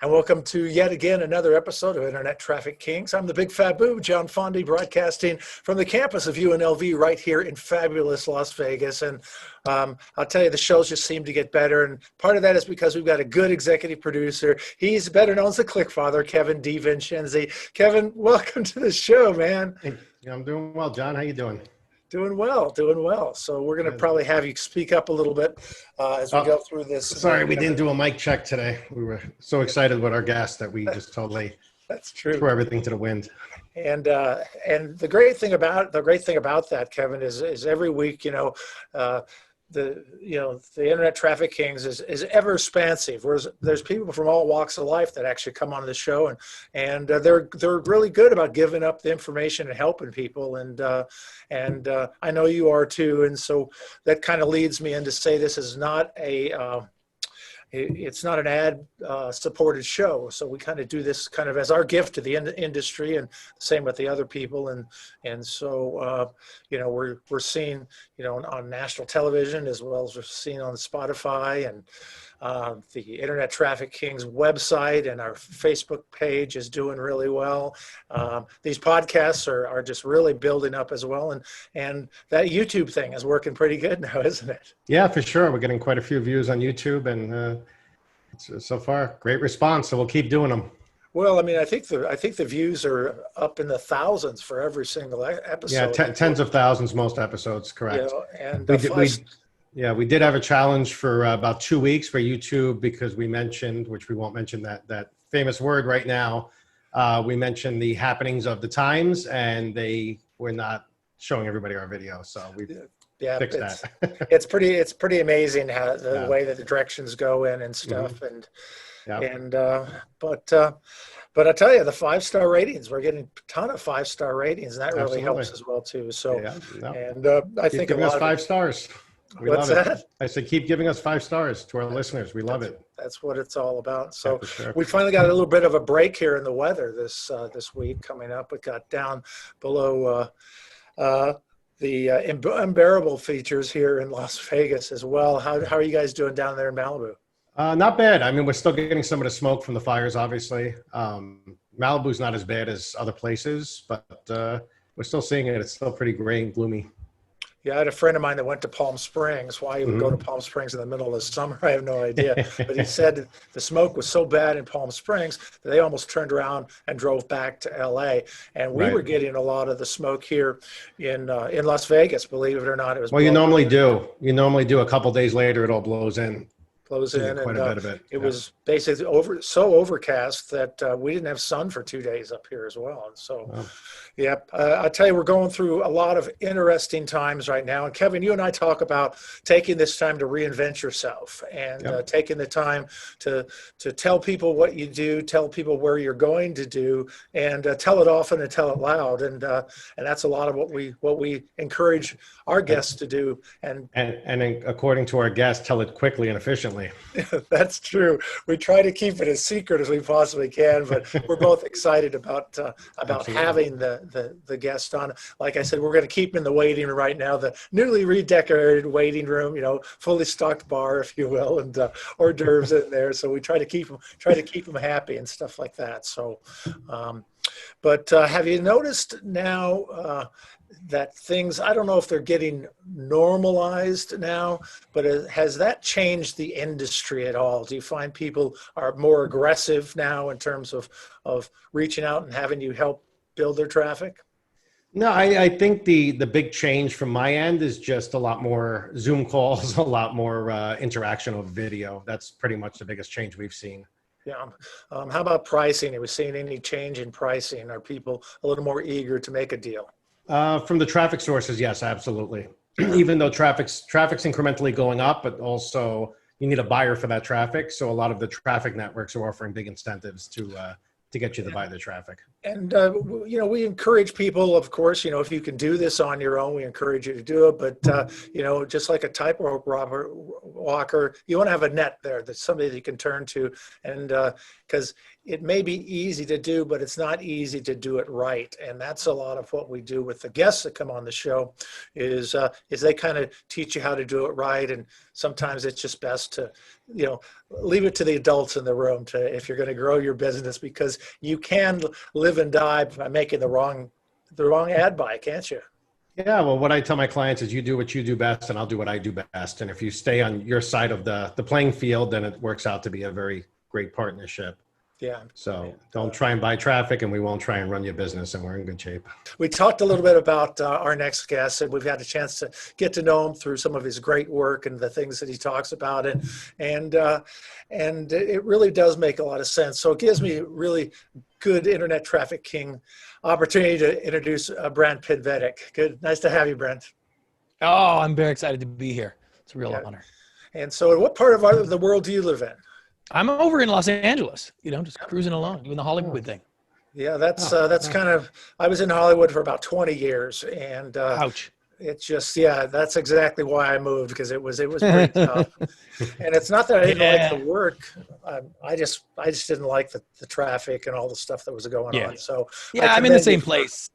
And welcome to yet again another episode of Internet Traffic Kings. I'm the Big Fat Boo, John Fondy, broadcasting from the campus of UNLV right here in fabulous Las Vegas. And I'll tell you, the shows just seem to get better. And part of that is because we've got a good executive producer. He's better known as the Click Father, Kevin DiVincenzi. Kevin, welcome to the show, man. Hey, I'm doing well, John. How you doing? Doing well, doing well. So we're going to probably have you speak up a little bit as we go through this. Sorry, we didn't do a mic check today. We were so excited with our guest that we just totally threw everything to the wind. And the great thing about that, Kevin, is every week, the Internet Traffic Kings is ever expansive. Whereas there's people from all walks of life that actually come on the show, and they're really good about giving up the information and helping people. And I know you are too. And so that kind of leads me in to say this is not it's not an ad supported show. So we kind of do this kind of as our gift to the industry, and same with the other people. And so, we're seeing, on national television, as well as we're seeing on Spotify, and the Internet Traffic Kings website and our Facebook page is doing really well. These podcasts are just really building up as well. And that YouTube thing is working pretty good now, isn't it? Yeah, for sure. We're getting quite a few views on YouTube, and so far, great response. So we'll keep doing them. Well, I mean, I think the views are up in the thousands for every single episode. Yeah, tens of thousands, most episodes, correct. And we did have a challenge for about 2 weeks for YouTube, because we mentioned, which we won't mention that famous word right now. We mentioned the happenings of the times, and they were not showing everybody our video. So we fixed that. it's pretty amazing how the way that the directions go in and stuff. But I tell you, the 5-star ratings, we're getting a ton of 5-star ratings, and that really helps as well too. So, I think giving us 5 stars. We What's love that? It. I said, keep giving us 5 stars to our listeners. We love it. That's what it's all about. So sure. We finally got a little bit of a break here in the weather this week coming up. It got down below the unbearable features here in Las Vegas as well. How are you guys doing down there in Malibu? Not bad. I mean, we're still getting some of the smoke from the fires, obviously. Malibu's not as bad as other places, but we're still seeing it. It's still pretty gray and gloomy. Yeah, I had a friend of mine that went to Palm Springs. Why he would go to Palm Springs in the middle of the summer, I have no idea. But he said the smoke was so bad in Palm Springs that they almost turned around and drove back to LA. And we were getting a lot of the smoke here in Las Vegas, believe it or not. It was you normally do. You normally do. A couple days later, it all blows in. Quite a bit of it. It was basically so overcast that we didn't have sun for 2 days up here as well. And so, I tell you, we're going through a lot of interesting times right now. And Kevin, you and I talk about taking this time to reinvent yourself, and taking the time to tell people what you do, tell people where you're going to do, and tell it often and tell it loud. And that's a lot of what we encourage our guests to do. And according to our guests, tell it quickly and efficiently. That's true. We try to keep it as secret as we possibly can, but we're both excited about having the guest on. Like I said, we're going to keep him in the waiting room right now, the newly redecorated waiting room, fully stocked bar, if you will, and hors d'oeuvres in there. So we try to keep him happy and stuff like that. So, but have you noticed now that things, I don't know if they're getting normalized now, but has that changed the industry at all? Do you find people are more aggressive now in terms of reaching out and having you help build their traffic? No, I think the big change from my end is just a lot more Zoom calls, a lot more interaction with video. That's pretty much the biggest change we've seen. Yeah. How about pricing? Are we seeing any change in pricing? Are people a little more eager to make a deal? From the traffic sources, yes, absolutely. Even though traffic's incrementally going up, but also you need a buyer for that traffic. So a lot of the traffic networks are offering big incentives to get you to buy the traffic. And, we encourage people, of course, if you can do this on your own, we encourage you to do it. But, just like a tightrope walker, you want to have a net there. That's somebody that you can turn to. And because it may be easy to do, but it's not easy to do it right. And that's a lot of what we do with the guests that come on the show is they kind of teach you how to do it right. And sometimes it's just best to, leave it to the adults in the room if you're going to grow your business, because you can live and die by making the wrong ad buy, can't you? Yeah, well, what I tell my clients is you do what you do best and I'll do what I do best. And if you stay on your side of the playing field, then it works out to be a very great partnership. Yeah. So don't try and buy traffic and we won't try and run your business, and we're in good shape. We talked a little bit about our next guest, and we've had a chance to get to know him through some of his great work and the things that he talks about. And it really does make a lot of sense. So it gives me really good internet traffic king opportunity to introduce Brant Pinvidic. Good. Nice to have you, Brant. Oh, I'm very excited to be here. It's a real honor. And so what part of the world do you live in? I'm over in Los Angeles, just cruising along, doing the Hollywood thing. Yeah, that's kind of, I was in Hollywood for about 20 years, and ouch. It's just, that's exactly why I moved, because it was pretty tough. And it's not that I didn't like the work. I just didn't like the traffic and all the stuff that was going on. So I'm in the same place.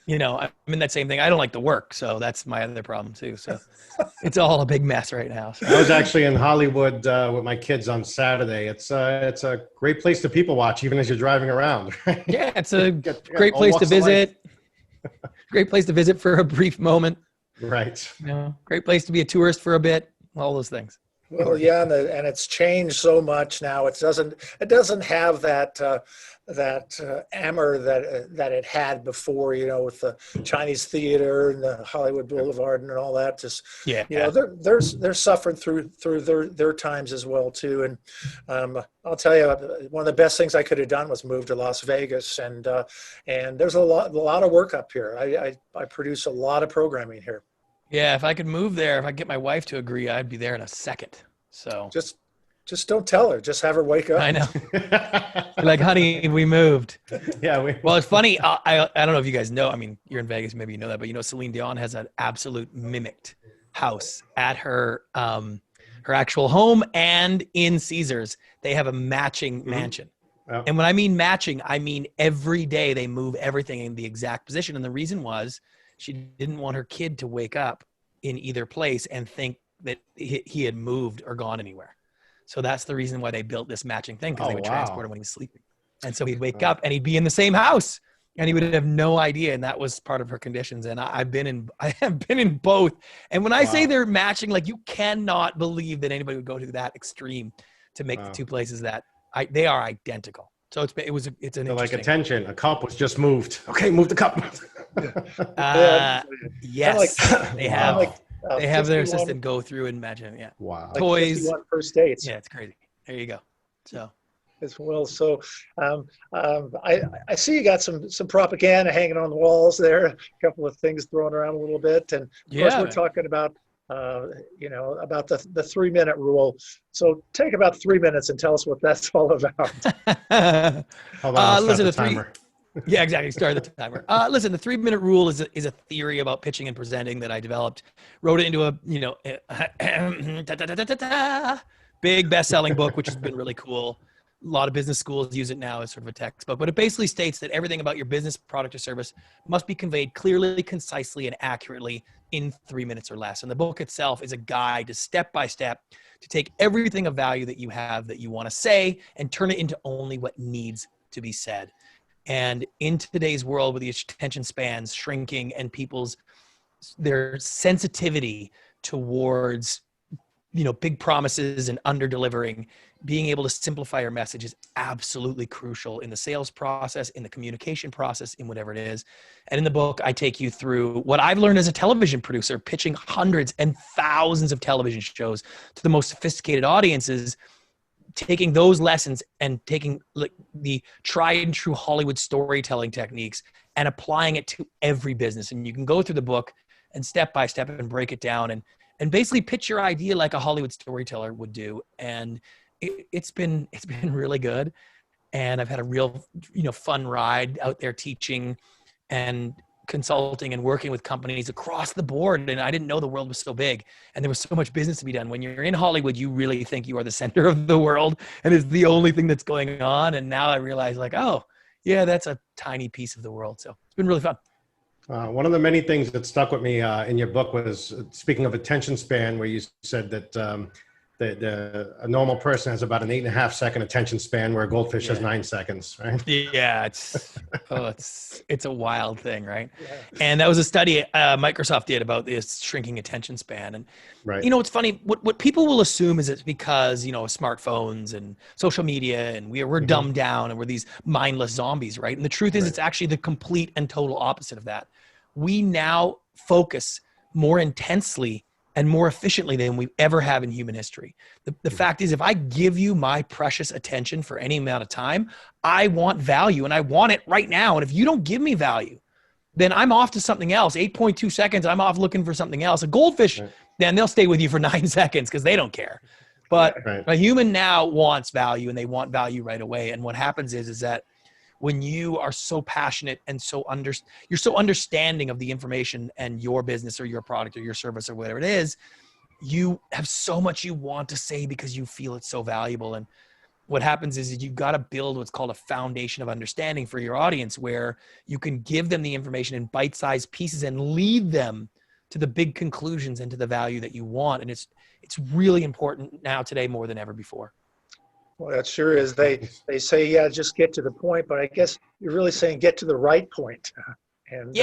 I'm in that same thing. I don't like the work, so that's my other problem too. So it's all a big mess right now. So. I was actually in Hollywood with my kids on Saturday. It's a great place to people watch, even as you're driving around. Right? Yeah, it's a great place to visit. Great place to visit for a brief moment. Right. Great place to be a tourist for a bit. All those things. Well, yeah, and it's changed so much now. It doesn't have that armor that it had before. With the Chinese theater and the Hollywood Boulevard and all that. Just they're suffering through their times as well too. And I'll tell you, one of the best things I could have done was move to Las Vegas. And there's a lot of work up here. I produce a lot of programming here. Yeah, if I could move there, if I could get my wife to agree, I'd be there in a second. So just don't tell her. Just have her wake up. I know. Like, honey, we moved. Yeah. Well, it's funny. I don't know if you guys know. I mean, you're in Vegas, maybe you know that, but Celine Dion has an absolute mimicked house at her actual home, and in Caesars they have a matching mansion. Oh. And when I mean matching, I mean every day they move everything in the exact position. And the reason was, she didn't want her kid to wake up in either place and think that he had moved or gone anywhere. So that's the reason why they built this matching thing, because they would transport him when he was sleeping. And so he'd wake up and he'd be in the same house and he would have no idea. And that was part of her conditions. And I have been in both. And when I say they're matching, like, you cannot believe that anybody would go to that extreme to make the two places that they are identical. So it's an so like, attention, a cup was just moved. Okay, move the cup. Yes, they have. They have their assistant go through and imagine. Yeah. Wow. Toys. Like first dates. Yeah, it's crazy. There you go. So. As well. So I see you got some propaganda hanging on the walls there. A couple of things thrown around a little bit, and of course we're talking about about the 3-minute rule. So take about 3 minutes and tell us what that's all about. Hold on, listen the to timer. Yeah, exactly. Start the timer. Listen, the 3-minute rule is a theory about pitching and presenting that I developed. Wrote it into a big best-selling book, which has been really cool. A lot of business schools use it now as sort of a textbook, but it basically states that everything about your business, product, or service must be conveyed clearly, concisely, and accurately in 3 minutes or less. And the book itself is a guide to step by step to take everything of value that you have that you want to say and turn it into only what needs to be said. And in today's world, with the attention spans shrinking and their sensitivity towards big promises and under delivering, being able to simplify your message is absolutely crucial in the sales process, in the communication process, in whatever it is. And in the book, I take you through what I've learned as a television producer, pitching hundreds and thousands of television shows to the most sophisticated audiences, taking those lessons and taking the tried and true Hollywood storytelling techniques and applying it to every business. And you can go through the book and step by step and break it down and basically pitch your idea like a Hollywood storyteller would do. And it's been really good. And I've had a real, fun ride out there teaching and consulting and working with companies across the board. And I didn't know the world was so big and there was so much business to be done. When you're in Hollywood, you really think you are the center of the world and it's the only thing that's going on. And now I realize, oh yeah, that's a tiny piece of the world. So it's been really fun. One of the many things that stuck with me in your book was speaking of attention span, where you said that a normal person has about an 8.5 second attention span, where a goldfish has 9 seconds, right? Yeah, it's a wild thing, right? Yeah. And that was a study Microsoft did about this shrinking attention span. And Right. it's funny. What people will assume is it's because smartphones and social media, and we're dumbed down, and we're these mindless zombies, right? And the truth is, it's actually the complete and total opposite of that. We now focus more intensely and more efficiently than we ever have in human history. The fact is, if I give you my precious attention for any amount of time, I want value, and I want it right now. And if you don't give me value, then I'm off to something else. 8.2 seconds, I'm off looking for something else. A goldfish, then they'll stay with you for 9 seconds because they don't care. But a human now wants value, and they want value right away. And what happens is that when you are so passionate and you're so understanding of the information and your business or your product or your service or whatever it is, you have so much you want to say because you feel it's so valuable. And what happens is you've got to build what's called a foundation of understanding for your audience, where you can give them the information in bite-sized pieces and lead them to the big conclusions and to the value that you want. And it's really important now today more than ever before. Well, that sure is. They say, yeah, just get to the point, but I guess you're really saying get to the right point. And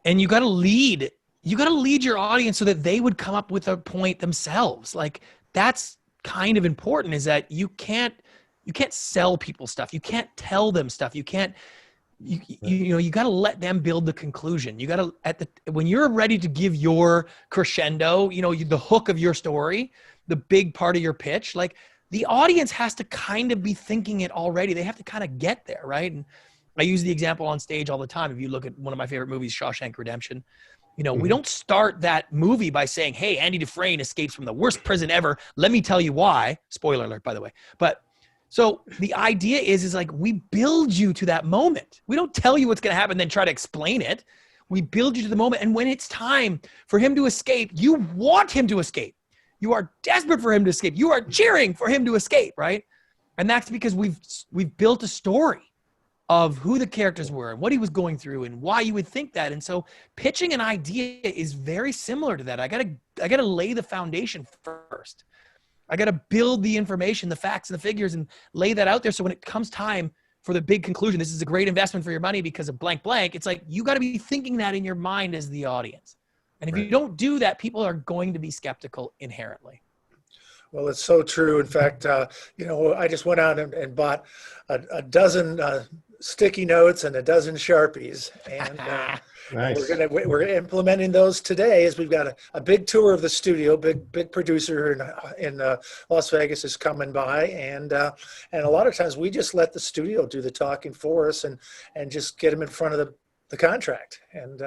and you got to lead. You got to lead your audience so that they would come up with a point themselves. Like, that's kind of important, is that you can't sell people stuff. You can't tell them stuff. You can't, you got to let them build the conclusion. You got to, when you're ready to give your crescendo, the hook of your story, the big part of your pitch, like, the audience has to kind of be thinking it already. They have to kind of get there, right? And I use the example on stage all the time. If you look at one of my favorite movies, Shawshank Redemption, we don't start that movie by saying, hey, Andy Dufresne escapes from the worst prison ever. Let me tell you why. Spoiler alert, by the way. But so the idea is like, we build you to that moment. We don't tell you what's going to happen, then try to explain it. We build you to the moment. And when it's time for him to escape, you want him to escape. You are desperate for him to escape. You are cheering for him to escape, right? And that's because we've built a story of who the characters were and what he was going through and why you would think that. And so pitching an idea is very similar to that. I gotta lay the foundation first. I gotta build the information, the facts and the figures, and lay that out there. So when it comes time for the big conclusion, this is a great investment for your money because of blank blank, it's like, you gotta be thinking that in your mind as the audience. And if you don't do that, people are going to be skeptical inherently. Well, it's so true. In fact, I just went out and bought a dozen sticky notes and a dozen Sharpies, and Nice. we're implementing those today. As we've got a big tour of the studio. Big producer in Las Vegas is coming by, and a lot of times we just let the studio do the talking for us, and just get them in front of the contract. And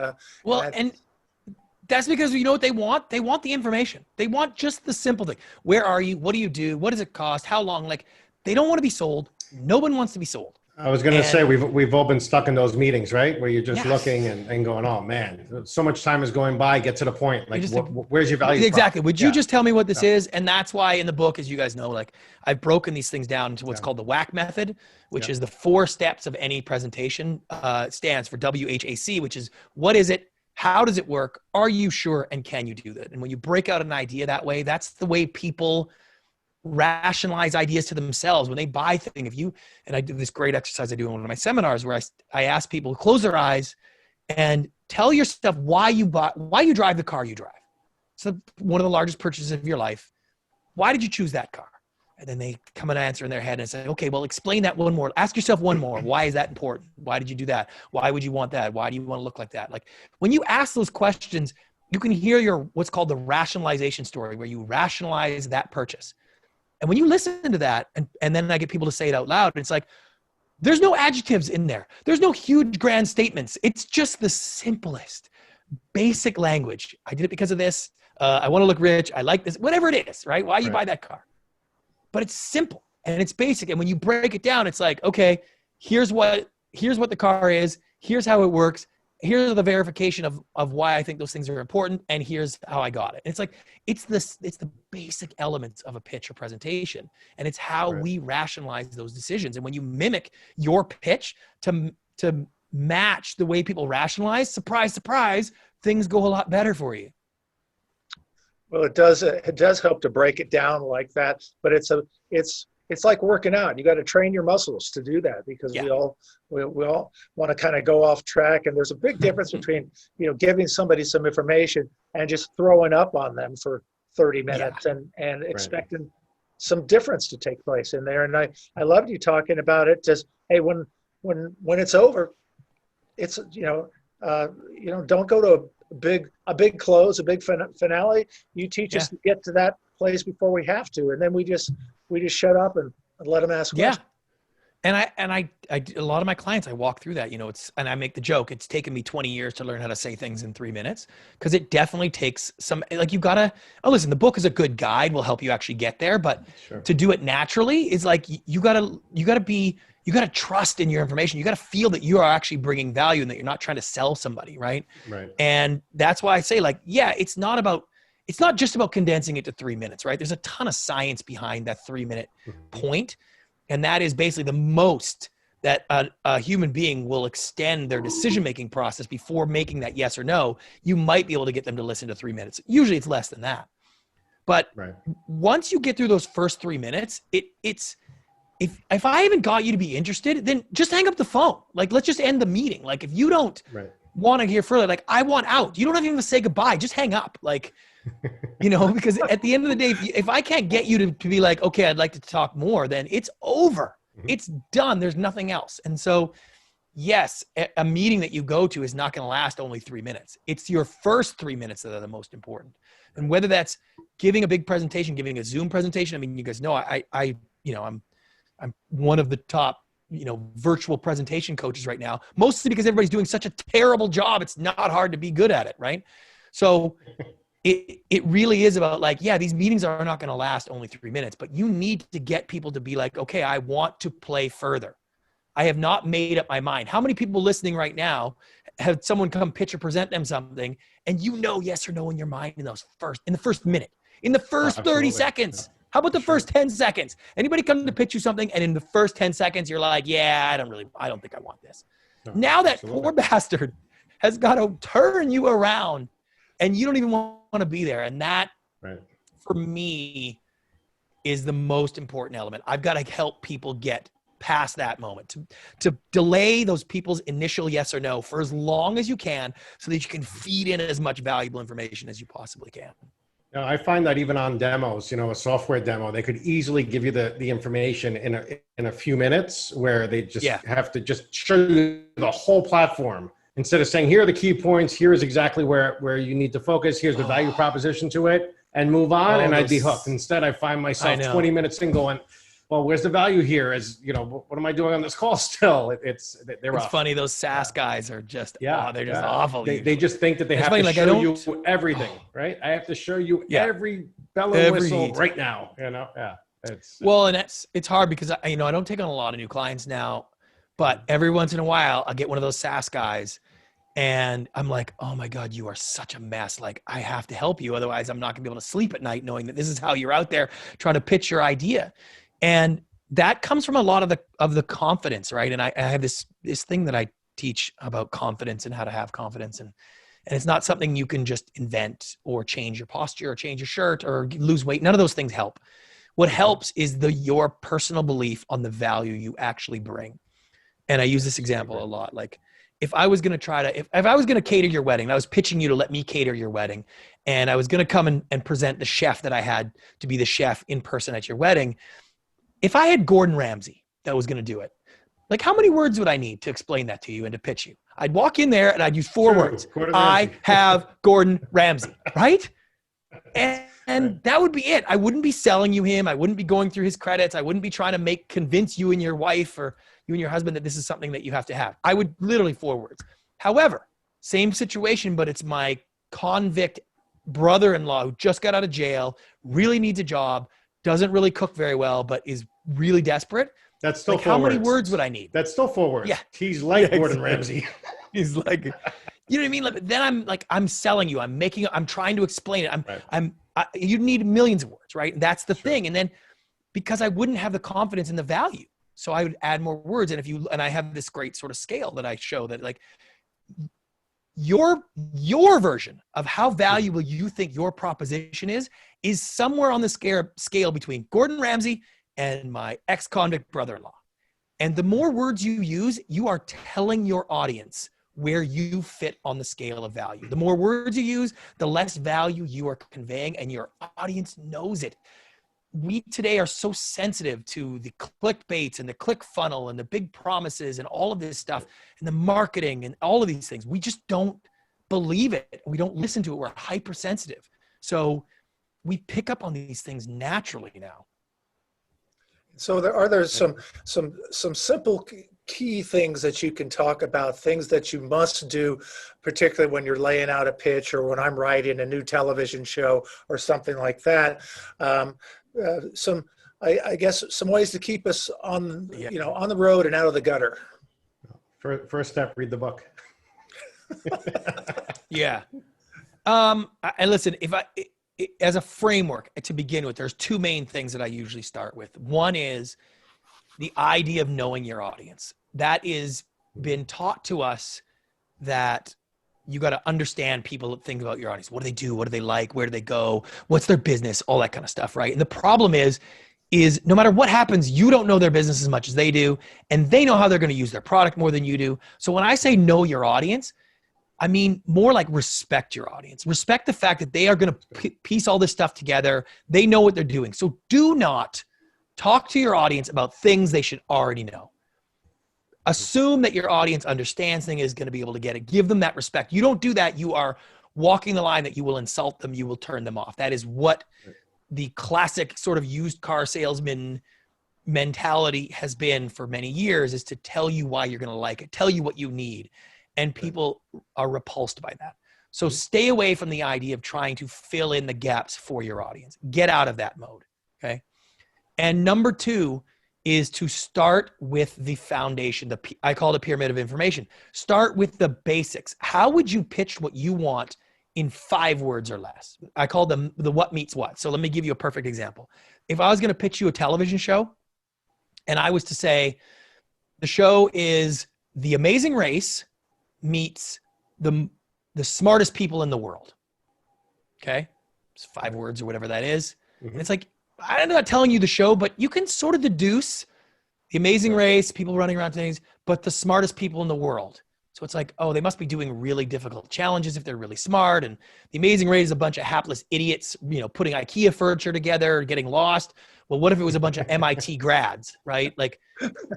that's because you know what they want? They want the information. They want just the simple thing. Where are you? What do you do? What does it cost? How long? Like, they don't want to be sold. No one wants to be sold. I was going to say, we've all been stuck in those meetings, right? Where you're just looking and going, oh man, so much time is going by, get to the point. Like, where's your value? Exactly. Would you just tell me what this is? And that's why in the book, as you guys know, like, I've broken these things down into what's called the WHAC method, which is the 4 steps of any presentation. Stands for WHAC, which is, what is it? How does it work? Are you sure? And can you do that? And when you break out an idea that way, that's the way people rationalize ideas to themselves when they buy things. And I do this great exercise I do in one of my seminars where I ask people to close their eyes and tell yourself why you drive the car you drive. So one of the largest purchases of your life. Why did you choose that car? And then they come and answer in their head and say, okay, well, explain that one more. Ask yourself one more. Why is that important? Why did you do that? Why would you want that? Why do you want to look like that? Like, when you ask those questions, you can hear what's called the rationalization story, where you rationalize that purchase. And when you listen to that, and then I get people to say it out loud, it's like, there's no adjectives in there. There's no huge grand statements. It's just the simplest, basic language. I did it because of this. I want to look rich. I like this, whatever it is, right? Why you buy that car? But it's simple and it's basic. And when you break it down, it's like, okay, here's what the car is. Here's how it works. Here's the verification of why I think those things are important. And here's how I got it. And it's like, it's the basic elements of a pitch or presentation. And it's how we rationalize those decisions. And when you mimic your pitch to match the way people rationalize, surprise, surprise, things go a lot better for you. Well, it does help to break it down like that, but it's like working out. You got to train your muscles to do that, because we all want to kind of go off track. And there's a big difference between, giving somebody some information and just throwing up on them for 30 minutes and expecting some difference to take place in there. And I loved you talking about it. Just, hey, when it's over, it's, don't go to a big close, a big finale. You teach us to get to that place before we have to, and then we just shut up and let them ask questions. And I a lot of my clients, I walk through that, and I make the joke, it's taken me 20 years to learn how to say things in 3 minutes, because it definitely takes some, like, you gotta, listen, the book is a good guide, will help you actually get there, but to do it naturally is like, you gotta trust in your information. You gotta feel that you are actually bringing value and that you're not trying to sell somebody. Right. And that's why I say, like, it's not just about condensing it to 3 minutes, right? There's a ton of science behind that 3 minute point. And that is basically the most that a human being will extend their decision-making process before making that yes or no. You might be able to get them to listen to 3 minutes. Usually it's less than that. But once you get through those first 3 minutes, it's, if I haven't got you to be interested, then just hang up the phone. Like, let's just end the meeting. Like, if you don't want to hear further, like, I want out. You don't have even to say goodbye. Just hang up. Like, because at the end of the day, if I can't get you to be like, okay, I'd like to talk more, then it's over. It's done. There's nothing else. And so, yes, a meeting that you go to is not going to last only 3 minutes. It's your first 3 minutes that are the most important. And whether that's giving a big presentation, giving a Zoom presentation. I mean, you guys know, I'm one of the top, virtual presentation coaches right now, mostly because everybody's doing such a terrible job. It's not hard to be good at it. Right. So it really is about, like, these meetings are not going to last only 3 minutes, but you need to get people to be like, okay, I want to play further. I have not made up my mind. How many people listening right now have someone come pitch or present them something, and yes or no in your mind in the first minute, in the first 30 seconds? How about the first 10 seconds? Anybody come to pitch you something, and in the first 10 seconds, you're like, I don't think I want this. Now that poor bastard has got to turn you around, and you don't even want to be there. And that, for me, is the most important element. I've got to help people get past that moment, to delay those people's initial yes or no for as long as you can, so that you can feed in as much valuable information as you possibly can. I find that even on demos, a software demo, they could easily give you the information in a few minutes, where they just have to just show you the whole platform. Instead of saying, here are the key points, here's exactly where you need to focus, here's the value proposition to it, and move on, and I'd be hooked. Instead, I find myself 20 minutes in going, well, where's the value here? What am I doing on this call still? It's funny, those SaaS guys are just, they're just awful. They just think that they have to show you everything, right? I have to show you every bell and whistle right now, Well, and it's hard because, I don't take on a lot of new clients now, but every once in a while, I'll get one of those SaaS guys, and I'm like, oh my God, you are such a mess. Like, I have to help you. Otherwise, I'm not gonna be able to sleep at night knowing that this is how you're out there trying to pitch your idea. And that comes from a lot of the confidence, right? And I have this thing that I teach about confidence and how to have confidence. And it's not something you can just invent or change your posture or change your shirt or lose weight. None of those things help. What helps is your personal belief on the value you actually bring. And I use this example a lot. Like, if I was going to if I was going to cater your wedding, and I was pitching you to let me cater your wedding, and I was going to come and present the chef that I had to be the chef in person at your wedding, if I had Gordon Ramsay that was going to do it, like, how many words would I need to explain that to you and to pitch you? I'd walk in there and I'd use 4 words. I have Gordon Ramsay, right? And that would be it. I wouldn't be selling you him. I wouldn't be going through his credits. I wouldn't be trying to convince you and your wife or you and your husband that this is something that you have to have. I would literally 4 words. However, same situation, but it's my convict brother-in-law who just got out of jail, really needs a job, doesn't really cook very well, but is really desperate. That's still like, 4 how words. many words would I need? That's still 4 words. Yeah. He's like Gordon Ramsay. He's like, you know what I mean? Like, then I'm selling you. I'm trying to explain it. You need millions of words, right? And that's the thing. And then because I wouldn't have the confidence in the value, So I would add more words. And I have this great sort of scale that I show that like your version of how valuable you think your proposition is somewhere on the scale between Gordon Ramsay and my ex-convict brother-in-law. And the more words you use, you are telling your audience where you fit on the scale of value. The more words you use, the less value you are conveying, and your audience knows it. We today are so sensitive to the clickbaits and the click funnel and the big promises and all of this stuff and the marketing and all of these things. We just don't believe it. We don't listen to it. We're hypersensitive. So we pick up on these things naturally now. So are there some simple key things that you can talk about, things that you must do, particularly when you're laying out a pitch or when I'm writing a new television show or something like that? I guess some ways to keep us on, on the road and out of the gutter. First step, read the book. Yeah. And listen, as a framework to begin with, there's two main things that I usually start with. One is the idea of knowing your audience. That is been taught to us that you got to understand people think about your audience. What do they do? What do they like? Where do they go? What's their business? All that kind of stuff, right? And the problem is no matter what happens, you don't know their business as much as they do, and they know how they're going to use their product more than you do. So when I say know your audience, I mean more like respect your audience. Respect the fact that they are going to piece all this stuff together. They know what they're doing. So do not talk to your audience about things they should already know. Assume that your audience understands things, is going to be able to get it. Give them that respect. You don't do that, you are walking the line that you will insult them, you will turn them off. That is what the classic sort of used car salesman mentality has been for many years, is to tell you why you're going to like it, tell you what you need. And people are repulsed by that. So stay away from the idea of trying to fill in the gaps for your audience. Get out of that mode, okay? And number two is to start with the foundation. I call it a pyramid of information. Start with the basics. How would you pitch what you want in 5 words or less? I call them the what meets what. So let me give you a perfect example. If I was going to pitch you a television show and I was to say, the show is The Amazing Race meets the smartest people in the world. Okay. It's 5 words or whatever that is. And it's like, I'm not telling you the show, but you can sort of deduce The Amazing Race, people running around things, but the smartest people in the world. So it's like, oh, they must be doing really difficult challenges if they're really smart. And The Amazing Race is a bunch of hapless idiots, putting IKEA furniture together, getting lost. Well, what if it was a bunch of MIT grads, right? Like,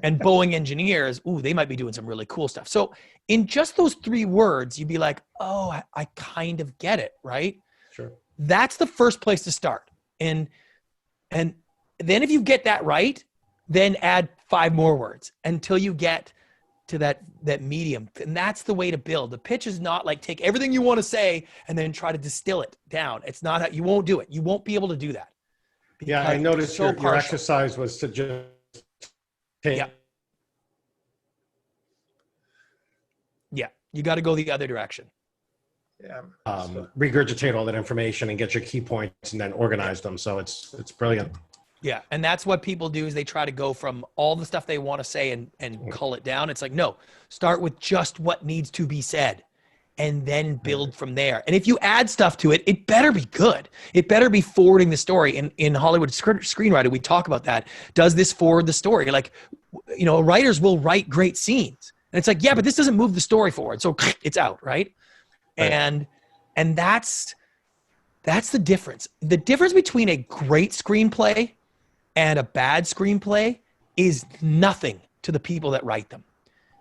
and Boeing engineers, ooh, they might be doing some really cool stuff. So in just those 3 words, you'd be like, oh, I kind of get it, right? Sure. That's the first place to start. And then if you get that right, then add 5 more words until you get to that medium. And that's the way to build. The pitch is not like take everything you want to say and then try to distill it down. It's not how, you won't do it. You won't be able to do that. Yeah, I noticed your exercise was to just take. Yeah, you got to go the other direction. Yeah. Regurgitate all that information and get your key points and then organize them. So it's brilliant. Yeah. And that's what people do, is they try to go from all the stuff they want to say and cull it down. It's like, no, start with just what needs to be said and then build from there. And if you add stuff to it, it better be good. It better be forwarding the story. In Hollywood screenwriting, we talk about that. Does this forward the story? Like, writers will write great scenes. And it's like, yeah, but this doesn't move the story forward. So it's out, right? And that's the difference. The difference between a great screenplay and a bad screenplay is nothing to the people that write them.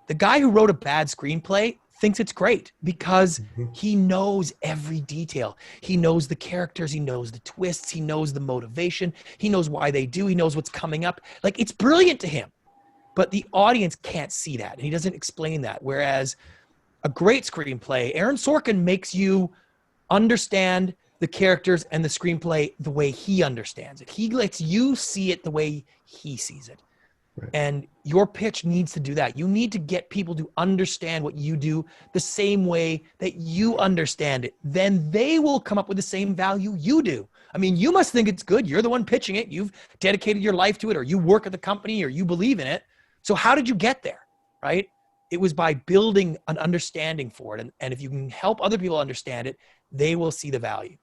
The guy who wrote a bad screenplay thinks it's great because he knows every detail. He knows the characters, he knows the twists, he knows the motivation, he knows why they do, he knows what's coming up. Like, it's brilliant to him. But the audience can't see that, and he doesn't explain that. Whereas a great screenplay, Aaron Sorkin makes you understand the characters and the screenplay the way he understands it. He lets you see it the way he sees it. Right. And your pitch needs to do that. You need to get people to understand what you do the same way that you understand it. Then they will come up with the same value you do. I mean, you must think it's good. You're the one pitching it. You've dedicated your life to it, or you work at the company, or you believe in it. So how did you get there, right? It was by building an understanding for it. And if you can help other people understand it, they will see the value.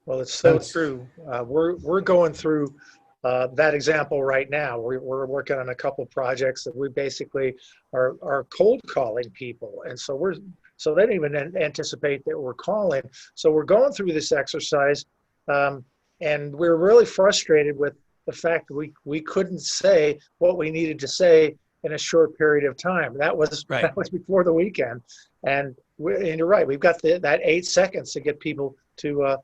Well, it's so true. We're going through that example right now. We're working on a couple projects that we basically are cold calling people, and so they don't even anticipate that we're calling. So we're going through this exercise, and we're really frustrated with the fact that we couldn't say what we needed to say in a short period of time. That was Right. That was before the weekend, and you're right. We've got that 8 seconds to get people to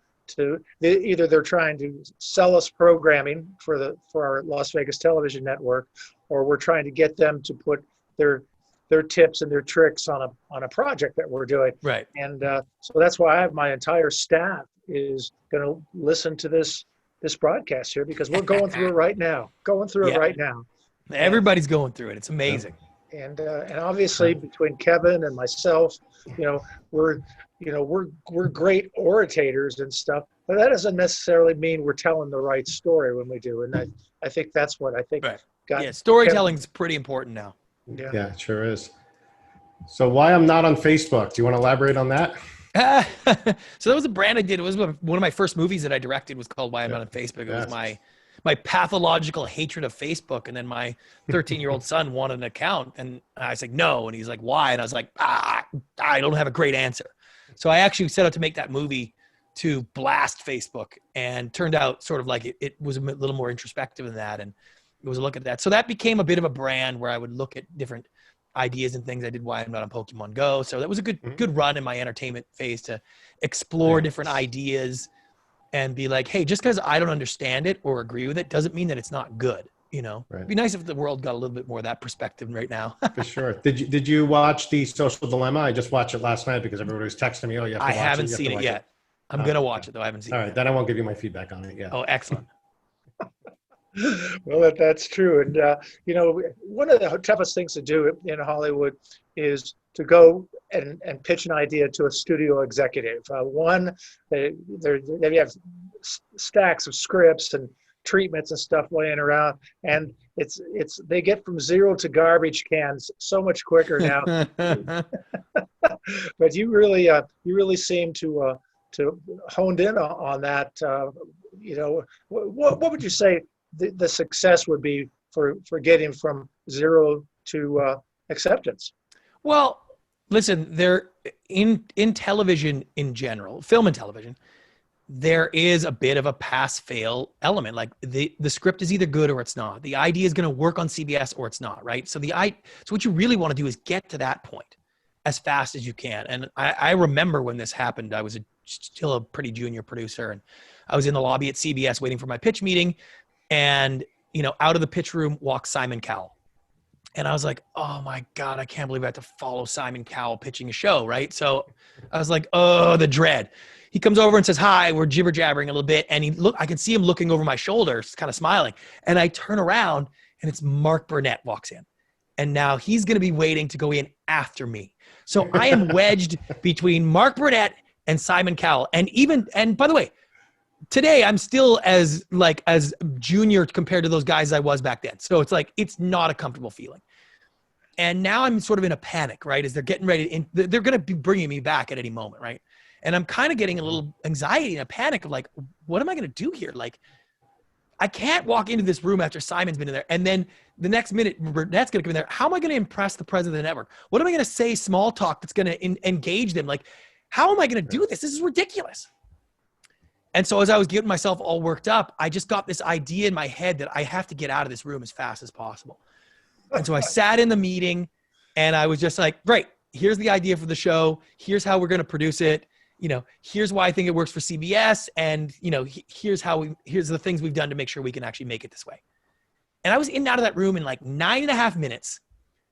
either they're trying to sell us programming for our Las Vegas television network, or we're trying to get them to put their tips and their tricks on a project that we're doing. Right. And so that's why I have my entire staff is going to listen to this broadcast here, because we're going through it right now. Yeah. Right now. Everybody's going through it. It's amazing. And obviously between Kevin and myself, we're great orators and stuff, but that doesn't necessarily mean we're telling the right story when we do. And I think that's what I think. Right. got Yeah. Storytelling is pretty important now. Yeah, it sure is. So why I'm not on Facebook? Do you want to elaborate on that? So that was a brand I did. It was one of my first movies that I directed, was called Why I'm Not on Facebook. It was my pathological hatred of Facebook. And then my 13-year-old son wanted an account, and I was like, no. And he's like, why? And I was like, I don't have a great answer. So I actually set out to make that movie to blast Facebook, and turned out sort of like it was a little more introspective than that. And it was a look at that. So that became a bit of a brand where I would look at different ideas and things. I did Why I'm Not on Pokemon Go. So that was a good run in my entertainment phase to explore different ideas and be like, hey, just because I don't understand it or agree with it doesn't mean that it's not good. Right. It'd be nice if the world got a little bit more of that perspective right now. For sure. Did you watch The Social Dilemma? I just watched it last night because everybody was texting me, oh, you have to watch it. I haven't seen it yet. I'm going to watch it, though. I haven't seen it. All right. Then I won't give you my feedback on it. Yeah. Oh, excellent. Well, that's true. And, one of the toughest things to do in Hollywood is to go and pitch an idea to a studio executive. They have stacks of scripts and treatments and stuff laying around, and they get from zero to garbage cans so much quicker now. But you really seem to honed in on that. What would you say the success would be for getting from zero to acceptance? Well, listen, there in television in general, film and television, there is a bit of a pass-fail element. Like the script is either good or it's not. The idea is going to work on CBS or it's not, right? So what you really want to do is get to that point as fast as you can. And I remember when this happened, I was still a pretty junior producer, and I was in the lobby at CBS waiting for my pitch meeting, and out of the pitch room walks Simon Cowell. And I was like, oh my God, I can't believe I have to follow Simon Cowell pitching a show, right? So I was like, oh, the dread. He comes over and says, hi, we're jibber jabbering a little bit. And I can see him looking over my shoulder, kind of smiling. And I turn around, and it's Mark Burnett walks in. And now he's going to be waiting to go in after me. So I am wedged between Mark Burnett and Simon Cowell. And by the way, today I'm still as junior compared to those guys I was back then. So it's not a comfortable feeling. And now I'm sort of in a panic, right? As they're getting ready they're going to be bringing me back at any moment, right? And I'm kind of getting a little anxiety and a panic of like, what am I going to do here? Like, I can't walk into this room after Simon's been in there, and then the next minute Burnett's going to come in there. How am I going to impress the president of the network? What am I going to say small talk that's going to engage them? Like, how am I going to do this? This is ridiculous. And so as I was getting myself all worked up, I just got this idea in my head that I have to get out of this room as fast as possible. And so I sat in the meeting, and I was just like, great, here's the idea for the show. Here's how we're going to produce it. Here's why I think it works for CBS. And, here's the things we've done to make sure we can actually make it this way. And I was in and out of that room in like 9.5 minutes.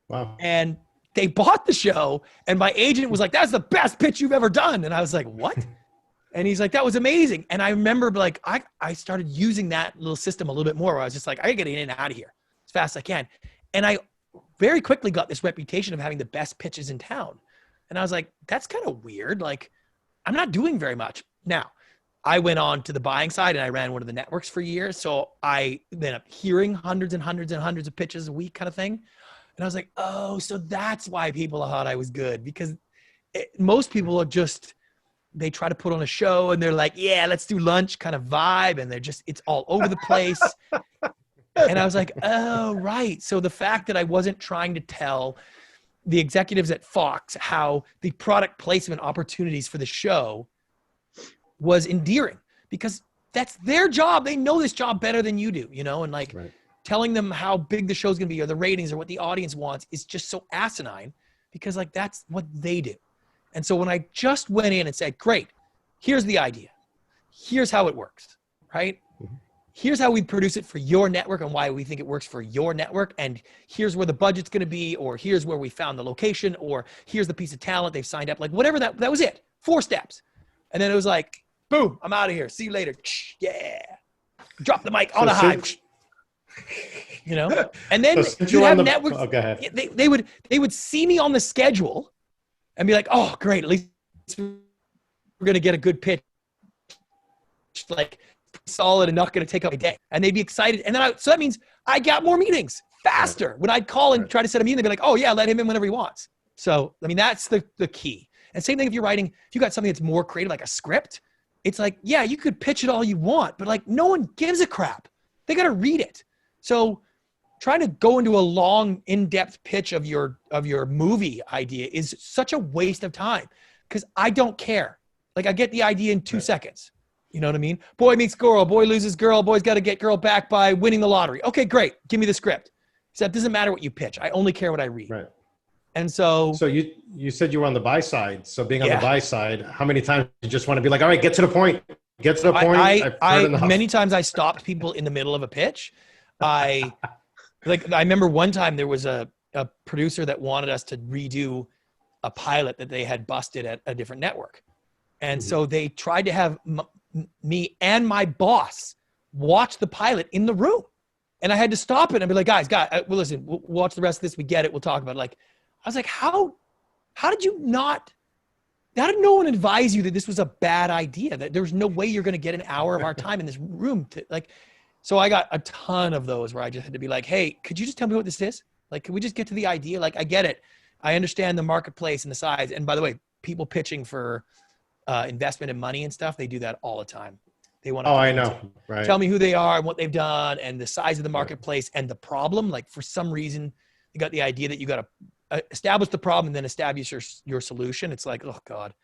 Wow. And they bought the show, and my agent was like, that's the best pitch you've ever done. And I was like, what? And he's like, that was amazing. And I remember I started using that little system a little bit more, where I was just like, I gotta get in and out of here as fast as I can. And I very quickly got this reputation of having the best pitches in town. And I was like, that's kind of weird. Like, I'm not doing very much. Now, I went on to the buying side and I ran one of the networks for years. So I ended up hearing hundreds and hundreds and hundreds of pitches a week kind of thing. And I was like, oh, so that's why people thought I was good, because most people are just, they try to put on a show and they're like, yeah, let's do lunch kind of vibe. And they're just, it's all over the place. And I was like, oh, right. So the fact that I wasn't trying to tell the executives at Fox how the product placement opportunities for the show was endearing, because that's their job. They know this job better than you do, you know, and like telling them how big the show's going to be or the ratings or what the audience wants is just so asinine, because like, that's what they do. And so when I just went in and said, great, here's the idea. Here's how it works, right? Here's how we produce it for your network and why we think it works for your network. And here's where the budget's going to be, or here's where we found the location, or here's the piece of talent they've signed up. Like whatever, that was it. 4 steps. And then it was like, boom, I'm out of here. See you later. Yeah. Drop the mic on a high. You know? And then you have networks. Oh, go ahead. They would see me on the schedule and be like, oh, great. At least we're going to get a good pitch. Like, solid and not going to take up my day. And they'd be excited. And then so that means I got more meetings faster. When I'd call and try to set a meeting, they'd be like, oh yeah, let him in whenever he wants. So, I mean, that's the key. And same thing if you're writing, if you got something that's more creative, like a script, it's like, yeah, you could pitch it all you want, but like no one gives a crap. They got to read it. So trying to go into a long, in-depth pitch of your movie idea is such a waste of time, because I don't care. Like I get the idea in 2 seconds. You know what I mean? Boy meets girl, boy loses girl, boy's got to get girl back by winning the lottery. Okay, great. Give me the script. So it doesn't matter what you pitch. I only care what I read. Right. And so you said you were on the buy side. So being on the buy side, how many times you just want to be like, all right, get to the point. Get to the point. I many times I stopped people in the middle of a pitch. I remember one time there was a producer that wanted us to redo a pilot that they had busted at a different network. And so they tried to have me and my boss watch the pilot in the room. And I had to stop it and be like, guys, well, listen, we'll watch the rest of this. We get it. We'll talk about it. Like, I was like, how did no one advise you that this was a bad idea, that there's no way you're going to get an hour of our time in this room to like, so I got a ton of those where I just had to be like, hey, could you just tell me what this is? Like, can we just get to the idea? Like, I get it. I understand the marketplace and the size. And by the way, people pitching for investment and money and stuff, they do that all the time. They want to I know, right? Tell me who they are and what they've done and the size of the marketplace and the problem. Like for some reason, you got the idea that you got to establish the problem and then establish your solution. It's like, oh God,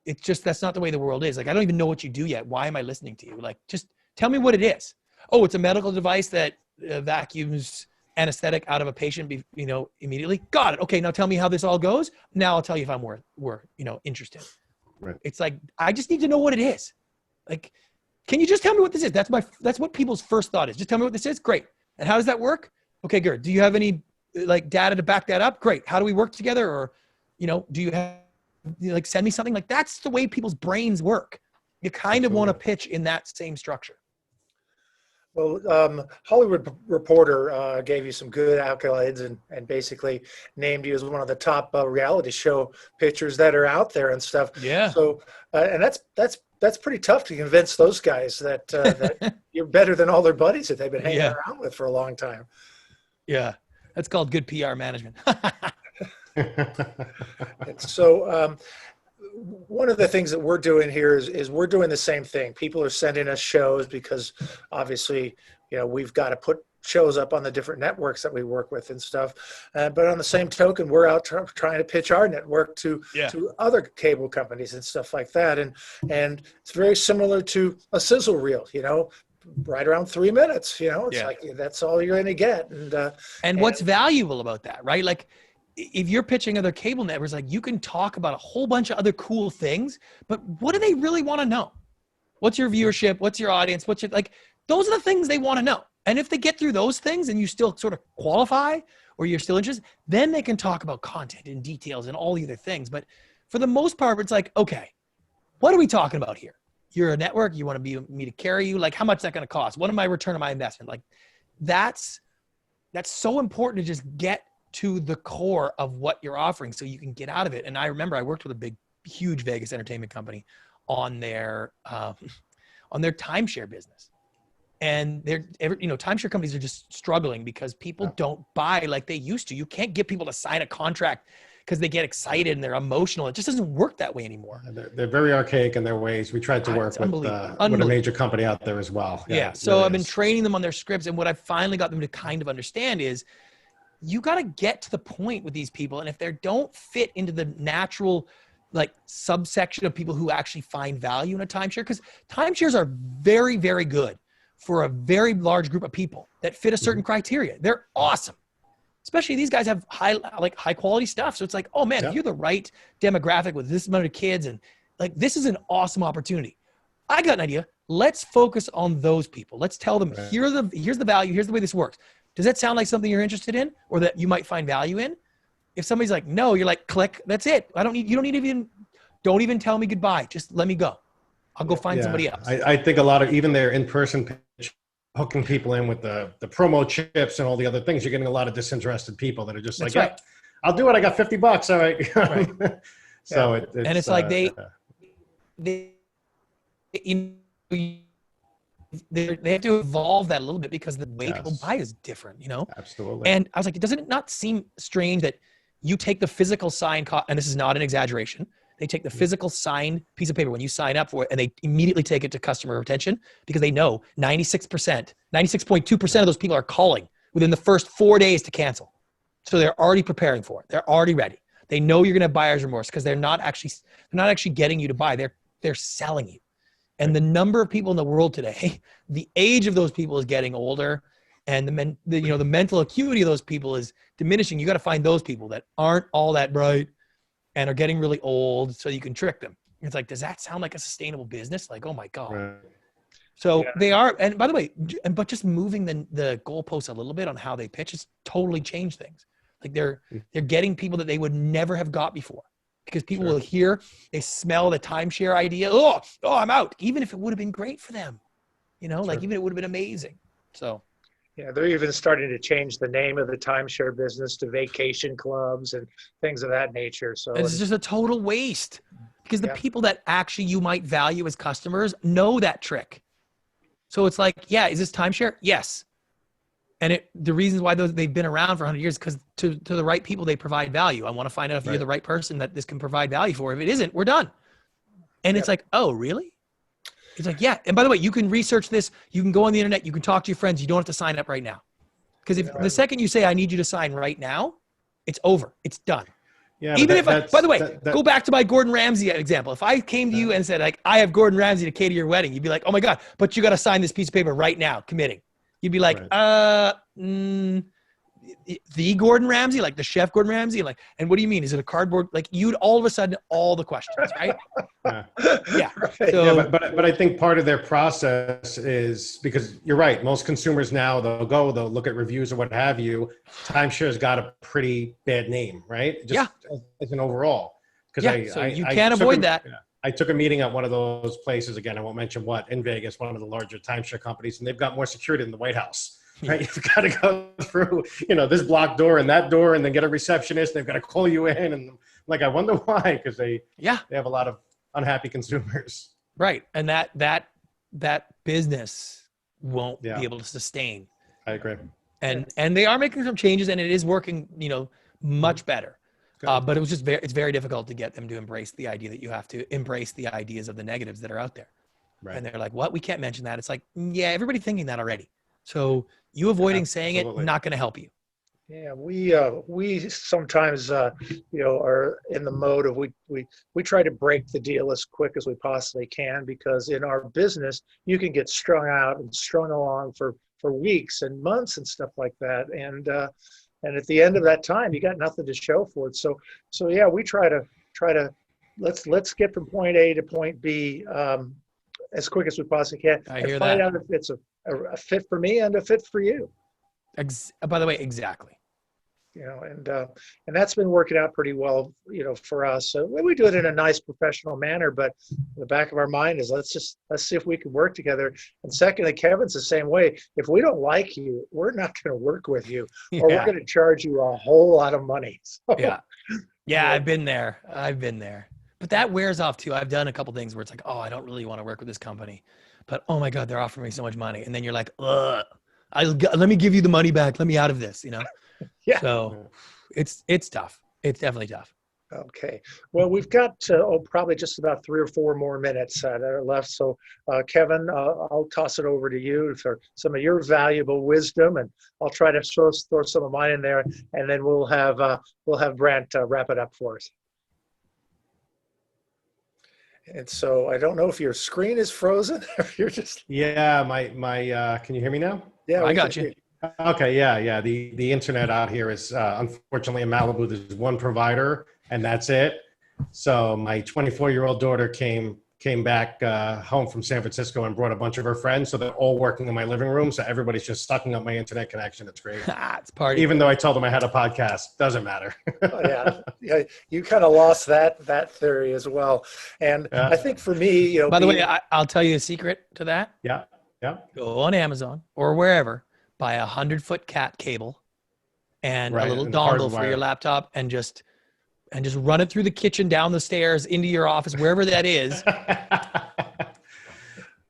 it's just, that's not the way the world is. Like, I don't even know what you do yet. Why am I listening to you? Like, just tell me what it is. Oh, it's a medical device that vacuums anesthetic out of a patient, immediately. Got it. Okay. Now tell me how this all goes. Now I'll tell you if I'm interested. Right. It's like, I just need to know what it is. Like, can you just tell me what this is? That's what people's first thought is. Just tell me what this is. Great. And how does that work? Okay, good. Do you have any like data to back that up? Great. How do we work together? Or, do you have like, send me something? Like, that's the way people's brains work. You kind of want to pitch in that same structure. Well, Hollywood Reporter gave you some good accolades and basically named you as one of the top reality show pitchers that are out there and stuff. Yeah. So, and that's pretty tough to convince those guys that you're better than all their buddies that they've been hanging around with for a long time. Yeah, that's called good PR management. So, one of the things that we're doing here is we're doing the same thing. People are sending us shows because obviously, we've got to put shows up on the different networks that we work with and stuff. But on the same token, we're out trying to pitch our network to other cable companies and stuff like that. And it's very similar to a sizzle reel, right around 3 minutes, it's like, that's all you're going to get. And what's valuable about that, right? Like, if you're pitching other cable networks, like, you can talk about a whole bunch of other cool things, but what do they really want to know? What's your viewership? What's your audience? Those are the things they want to know. And if they get through those things and you still sort of qualify or you're still interested, then they can talk about content and details and all the other things. But for the most part, it's like, okay, what are we talking about here? You're a network. You want me to carry you? Like, how much is that going to cost? What am I return on my investment? Like, that's that's so important to just get to the core of what you're offering so you can get out of it. And I remember I worked with a huge Vegas entertainment company on their timeshare business. And timeshare companies are just struggling because people don't buy like they used to. You can't get people to sign a contract because they get excited and they're emotional. It just doesn't work that way anymore. They're very archaic in their ways. We tried to work with a major company out there as well. Yeah. So really I've been training them on their scripts. And what I finally got them to kind of understand is you got to get to the point with these people. And if they don't fit into the natural like subsection of people who actually find value in a timeshare, because timeshares are very, very good for a very large group of people that fit a certain criteria. They're awesome. Especially these guys have high quality stuff. So it's like, oh man, if you're the right demographic with this amount of kids and like, this is an awesome opportunity. I got an idea. Let's focus on those people. Let's tell them, here's the value. Here's the way this works. Does that sound like something you're interested in or that you might find value in? If somebody's like, no, you're like, click, that's it. Don't even tell me goodbye. Just let me go. I'll go find somebody else. I think a lot of even their in-person pitch, hooking people in with the promo chips and all the other things, you're getting a lot of disinterested people that are just like, yeah, I'll do it. I got $50. All right. So it's like they have to evolve that a little bit because the way people buy is different, Absolutely. And I was like, doesn't it not seem strange that you take the physical sign, and this is not an exaggeration, they take the physical signed piece of paper when you sign up for it, and they immediately take it to customer retention because they know 96.2% of those people are calling within the first 4 days to cancel. So they're already preparing for it. They're already ready. They know you're going to have buyer's remorse because they're not actually getting you to buy. They're selling you. And the number of people in the world today, the age of those people is getting older, and the mental acuity of those people is diminishing. You got to find those people that aren't all that bright and are getting really old so you can trick them. It's like, does that sound like a sustainable business? Like, oh my God. Right. So they are, and by the way, but just moving the goalposts a little bit on how they pitch has totally changed things. Like they're getting people that they would never have got before because people will hear, they smell the timeshare idea. Oh, I'm out. Even if it would have been great for them, like even it would have been amazing. So. Yeah, they're even starting to change the name of the timeshare business to vacation clubs and things of that nature. So it's just a total waste because the people that actually you might value as customers know that trick. So it's like, is this timeshare? Yes. And the reasons why they've been around for 100 years, because to the right people, they provide value. I want to find out if you're the right person that this can provide value for. If it isn't, we're done. And it's like, oh, really? It's like, yeah. And by the way, you can research this. You can go on the internet. You can talk to your friends. You don't have to sign up right now. Because if the second you say, I need you to sign right now, it's over. It's done. Yeah. Even by the way, go back to my Gordon Ramsay example. If I came to you and said, like, I have Gordon Ramsay to cater your wedding, you'd be like, oh my God, but you got to sign this piece of paper right now, committing. You'd be like, the Gordon Ramsay, like the chef Gordon Ramsay, like, and what do you mean? Is it a cardboard? Like you'd all of a sudden, all the questions, right? Yeah. So, but I think part of their process is because you're right. Most consumers now, they'll look at reviews or what have you. Timeshare's got a pretty bad name, right? Just as an overall. Because you can't avoid that. I took a meeting at one of those places, again, I won't mention what, in Vegas, one of the larger timeshare companies, and they've got more security than the White House, right? You've got to go through, this block door and that door and then get a receptionist. They've got to call you in. And like, I wonder why, because they have a lot of unhappy consumers. Right. And that business won't be able to sustain. I agree. And they are making some changes and it is working, much better. But it was just it's very difficult to get them to embrace the idea that you have to embrace the ideas of the negatives that are out there. Right. And they're like, what? We can't mention that. It's like, everybody's thinking that already. So you avoiding saying it, not going to help you. Yeah, we sometimes, are in the mode of we try to break the deal as quick as we possibly can, because in our business, you can get strung out and strung along for weeks and months and stuff like that. And at the end of that time, you got nothing to show for it. So yeah, we try to let's get from point A to point B as quick as we possibly can. I hear find that. out if it's a fit for me and a fit for you. By the way, exactly. and that's been working out pretty well, for us. So we do it in a nice professional manner, but in the back of our mind is let's see if we can work together. And secondly, Kevin's the same way. If we don't like you, we're not going to work with you, or we're going to charge you a whole lot of money. So, yeah, I've been there. But that wears off too. I've done a couple things where it's like, oh, I don't really want to work with this company, but oh my God, they're offering me so much money. And then you're like, ugh, let me give you the money back. Let me out of this, Yeah. So it's tough. It's definitely tough. Okay. Well, we've got probably just about 3 or 4 more minutes that are left. So, Kevin, I'll toss it over to you for some of your valuable wisdom, and I'll try to throw some of mine in there, and then we'll have Brant wrap it up for us. And so I don't know if your screen is frozen or if you're just. Yeah, my can you hear me now? Yeah, I got you. Okay, yeah. The internet out here is unfortunately in Malibu. There's one provider, and that's it. So my 24-year-old daughter came back home from San Francisco and brought a bunch of her friends. So they're all working in my living room. So everybody's just sucking up my internet connection. It's great. It's party. Even though I told them I had a podcast, doesn't matter. Oh, yeah. You kind of lost that theory as well. And I think for me, By the way, I'll tell you a secret to that. Yeah. Go on Amazon or wherever, buy a 100-foot cat cable and a little dongle for your laptop, and just run it through the kitchen, down the stairs, into your office, wherever that is.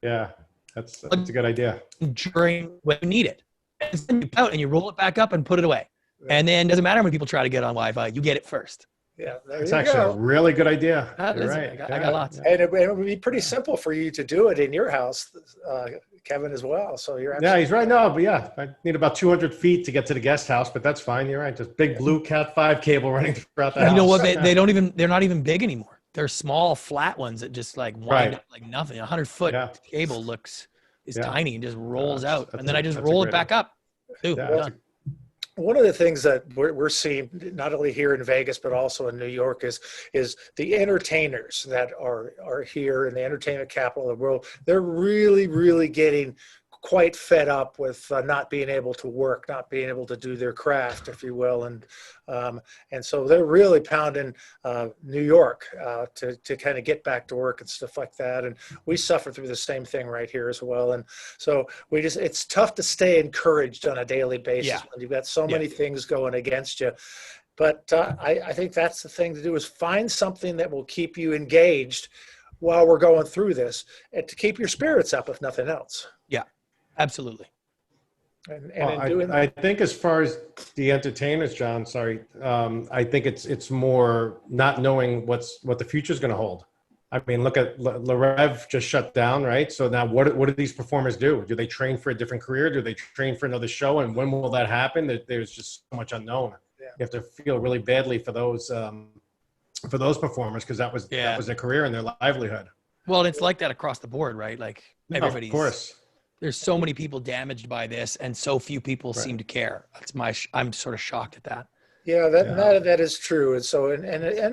Yeah, that's a good idea. During when you need it. And then you out and you roll it back up and put it away. And then it doesn't matter when people try to get on Wi-Fi, you get it first. Yeah, it's actually a really good idea. You're right. I got lots. And it would be pretty simple for you to do it in your house, Kevin, as well. So you're absolutely he's right. No, but yeah, I need about 200 feet to get to the guest house, but that's fine. You're right. Just big blue Cat 5 cable running throughout the house. You know what? They're not even big anymore. They're small, flat ones that just like wind up like nothing. 100-foot cable is tiny and just rolls out, and then I just roll it back up. Done. One of the things that we're seeing not only here in Vegas but also in New York is the entertainers that are here in the entertainment capital of the world. They're really, really getting quite fed up with not being able to work, not being able to do their craft, if you will, and so they're really pounding New York to kind of get back to work and stuff like that. And we suffer through the same thing right here as well. And so it's tough to stay encouraged on a daily basis when you've got so many things going against you. But I think that's the thing to do, is find something that will keep you engaged while we're going through this, and to keep your spirits up, if nothing else. Yeah. Absolutely. I think as far as the entertainers, John, I think it's more not knowing what the future is going to hold. I mean, look at Le Rev just shut down, right? So now what do these performers do? Do they train for a different career? Do they train for another show? And when will that happen? There's just so much unknown. Yeah. You have to feel really badly for those performers, because that was their career and their livelihood. Well, it's like that across the board, right? Like everybody's. Of course. There's so many people damaged by this, and so few people seem to care. I'm sort of shocked at that. Yeah, that is true. And so, and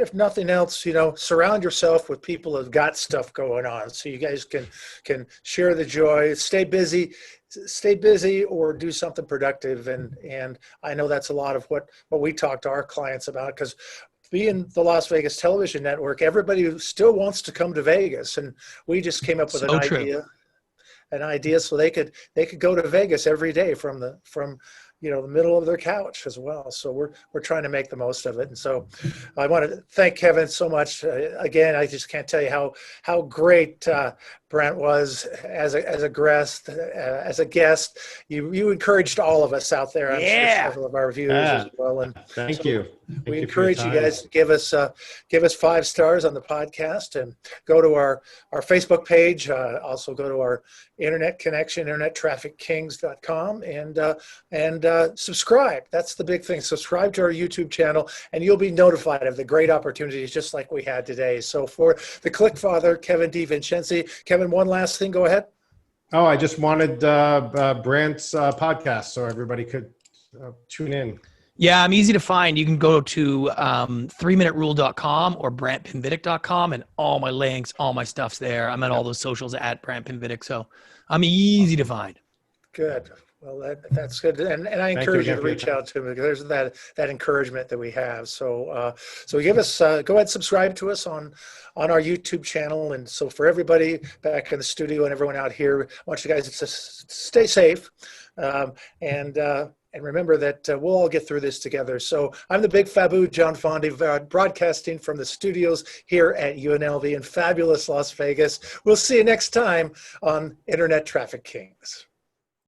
if nothing else, surround yourself with people who've got stuff going on, so you guys can share the joy, stay busy, or do something productive. And I know that's a lot of what we talk to our clients about, because being the Las Vegas Television Network, everybody still wants to come to Vegas, and we just came up with an idea so they could go to Vegas every day from the middle of their couch as well. So we're trying to make the most of it. And so I want to thank Kevin so much. Again, I just can't tell you how great Brant was as a guest. You encouraged all of us out there. I'm sure several of our viewers as well. And thank you. We encourage you guys to give us 5 stars on the podcast, and go to our Facebook page. Also go to our internet connection, internettraffickings.com, and subscribe. That's the big thing. Subscribe to our YouTube channel, and you'll be notified of the great opportunities just like we had today. So for the Click Father, Kevin DeVincenzi. Kevin, one last thing. Go ahead. Oh, I just wanted Brant's podcast so everybody could tune in. Yeah, I'm easy to find. You can go to 3minuterule.com or brantpinvidic.com, and all my links, all my stuff's there. I'm at all those socials at Brant Pinvidic, so I'm easy to find. Good. Well, that's good, and I Thank you encourage you again to for your reach time. out to me, because there's that encouragement that we have. So give us go ahead and subscribe to us on our YouTube channel. And so for everybody back in the studio and everyone out here, I want you guys to stay safe, um, and remember that we'll all get through this together. So I'm the Big Fabu, John Fondi, broadcasting from the studios here at UNLV in fabulous Las Vegas. We'll see you next time on Internet Traffic Kings.